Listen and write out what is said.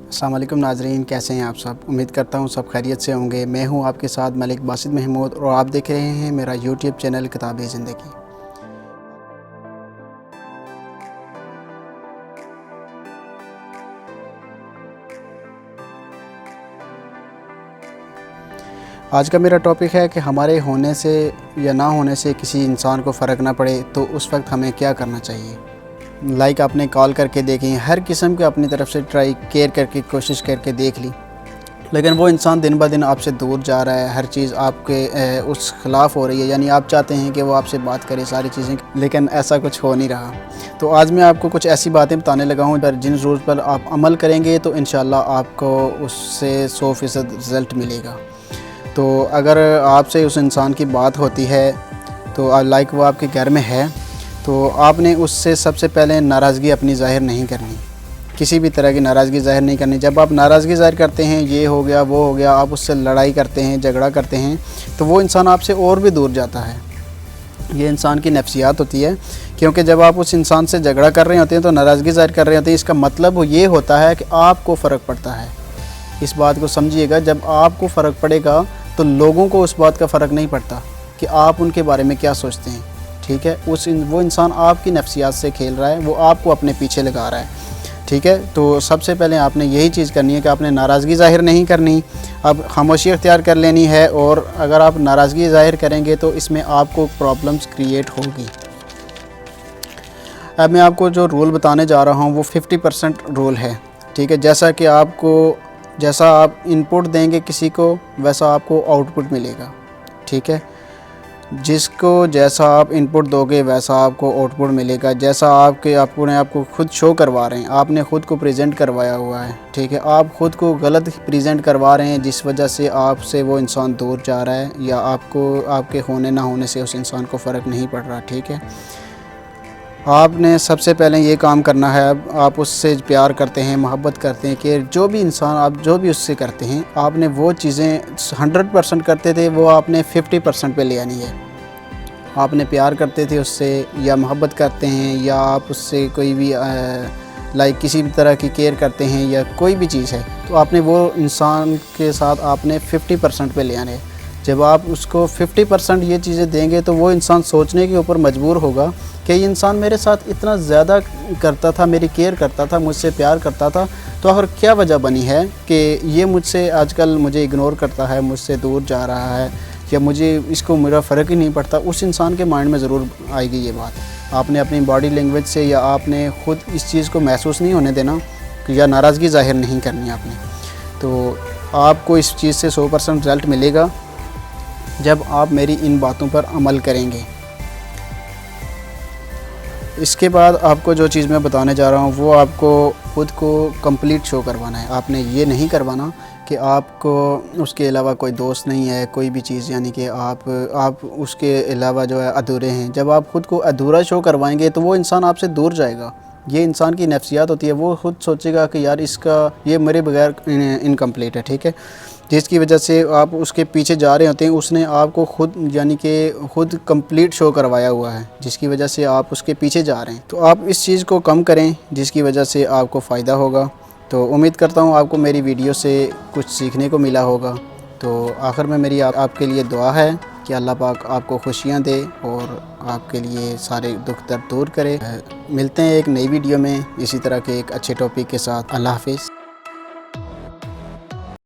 अस्सलाम वालेकुम नाज़रीन, कैसे हैं आप सब। उम्मीद करता हूँ सब खैरियत से होंगे। मैं हूँ आपके साथ मलिक बासित महमूद और आप देख रहे हैं मेरा यूट्यूब चैनल किताबे ज़िंदगी। आज का मेरा टॉपिक है कि हमारे होने से या ना होने से किसी इंसान को फ़र्क ना पड़े तो उस वक्त हमें क्या करना चाहिए। लाइक आपने कॉल करके देखें, हर किस्म के अपनी तरफ से ट्राई केयर करके कोशिश करके देख ली, लेकिन वो इंसान दिन ब दिन आपसे दूर जा रहा है। हर चीज़ आपके उस खिलाफ़ हो रही है, यानी आप चाहते हैं कि वो आपसे बात करे सारी चीज़ें, लेकिन ऐसा कुछ हो नहीं रहा। तो आज मैं आपको कुछ ऐसी बातें बताने लगा हूँ पर जिन रूल्स पर आप अमल करेंगे तो इंशाल्लाह आपको उससे 100% रिज़ल्ट मिलेगा। तो अगर आपसे उस इंसान की बात होती है तो लाइक वो आपके घर में है तो आपने उससे सबसे पहले नाराज़गी अपनी ज़ाहिर नहीं करनी, किसी भी तरह की नाराज़गी ज़ाहिर नहीं करनी। जब आप नाराज़गी ज़ाहिर करते हैं, ये हो गया वो हो गया, आप उससे लड़ाई करते हैं, झगड़ा करते हैं, तो वो इंसान आपसे और भी दूर जाता है। ये इंसान की नफ्सियात होती है, क्योंकि जब आप उस इंसान से झगड़ा कर रहे होते हैं तो नाराज़गी ज़ाहिर कर रहे होते हैं, इसका मतलब ये होता है कि आपको फ़र्क पड़ता है। इस बात को समझिएगा, जब आपको फ़र्क पड़ेगा तो लोगों को उस बात का फ़र्क नहीं पड़ता कि आप उनके बारे में क्या सोचते हैं। ठीक है, वो इंसान आपकी नफ्सियात से खेल रहा है, वो आपको अपने पीछे लगा रहा है। ठीक है, तो सबसे पहले आपने यही चीज़ करनी है कि आपने नाराज़गी ज़ाहिर नहीं करनी, अब खामोशी इख्तियार कर लेनी है। और अगर आप नाराज़गी ज़ाहिर करेंगे तो इसमें आपको प्रॉब्लम्स क्रिएट होगी। अब मैं आपको जो रूल बताने जा रहा हूँ वो 50% रूल है। ठीक है, जैसा आप इनपुट देंगे किसी को वैसा आपको आउटपुट मिलेगा। ठीक है, जिसको जैसा आप इनपुट दोगे वैसा आपको आउटपुट मिलेगा। जैसा आपको खुद शो करवा रहे हैं, आपने ख़ुद को प्रेजेंट करवाया हुआ है। ठीक है, आप ख़ुद को गलत प्रेजेंट करवा रहे हैं जिस वजह से आपसे वो इंसान दूर जा रहा है, या आपके होने ना होने से उस इंसान को फ़र्क नहीं पड़ रहा। ठीक है, आपने सबसे पहले ये काम करना है। अब आप उससे प्यार करते हैं, मोहब्बत करते हैं कि जो भी इंसान आप जो भी उससे करते हैं, आपने वो चीज़ें 100% करते थे वो आपने 50% पे ले आनी है। आपने प्यार करते थे उससे या मोहब्बत करते हैं या आप उससे कोई भी लाइक किसी भी तरह की केयर करते हैं या कोई भी चीज़ है, तो आपने वो इंसान के साथ आपने 50% पे ले आने हैं। जब आप उसको 50% ये चीज़ें देंगे तो वो इंसान सोचने के ऊपर मजबूर होगा कि ये इंसान मेरे साथ इतना ज़्यादा करता था, मेरी केयर करता था, मुझसे प्यार करता था, तो आखिर क्या वजह बनी है कि ये मुझसे आजकल मुझे इग्नोर करता है, मुझसे दूर जा रहा है, या इसको मेरा फ़र्क ही नहीं पड़ता। उस इंसान के माइंड में ज़रूर आएगी ये बात। आपने अपनी बॉडी लैंग्वेज से या आपने ख़ुद इस चीज़ को महसूस नहीं होने देना या नाराज़गी ज़ाहिर नहीं करनी आपने। तो आपको इस चीज़ से 100% रिज़ल्ट मिलेगा जब आप मेरी इन बातों पर अमल करेंगे। इसके बाद आपको जो चीज़ मैं बताने जा रहा हूँ वो आपको ख़ुद को कंप्लीट शो करवाना है। आपने ये नहीं करवाना कि आपको उसके अलावा कोई दोस्त नहीं है, कोई भी चीज़, यानी कि आप उसके अलावा जो है अधूरे हैं। जब आप ख़ुद को अधूरा शो करवाएंगे तो वो इंसान आपसे दूर जाएगा। ये इंसान की नफ्सियात होती है, वो ख़ुद सोचेगा कि यार ये मेरे बगैर इनकम्प्लीट है। ठीक है, जिसकी वजह से आप उसके पीछे जा रहे होते हैं। उसने आपको ख़ुद यानी कि ख़ुद कंप्लीट शो करवाया हुआ है, जिसकी वजह से आप उसके पीछे जा रहे हैं। तो आप इस चीज़ को कम करें जिसकी वजह से आपको फ़ायदा होगा। तो उम्मीद करता हूँ आपको मेरी वीडियो से कुछ सीखने को मिला होगा। तो आखिर में मेरी आपके लिए दुआ है कि अल्लाह पाक आपको खुशियाँ दे और आपके लिए सारे दुख दर्द दूर करे। मिलते हैं एक नई वीडियो में इसी तरह के एक अच्छे टॉपिक के साथ। अल्लाह हाफ़िज़।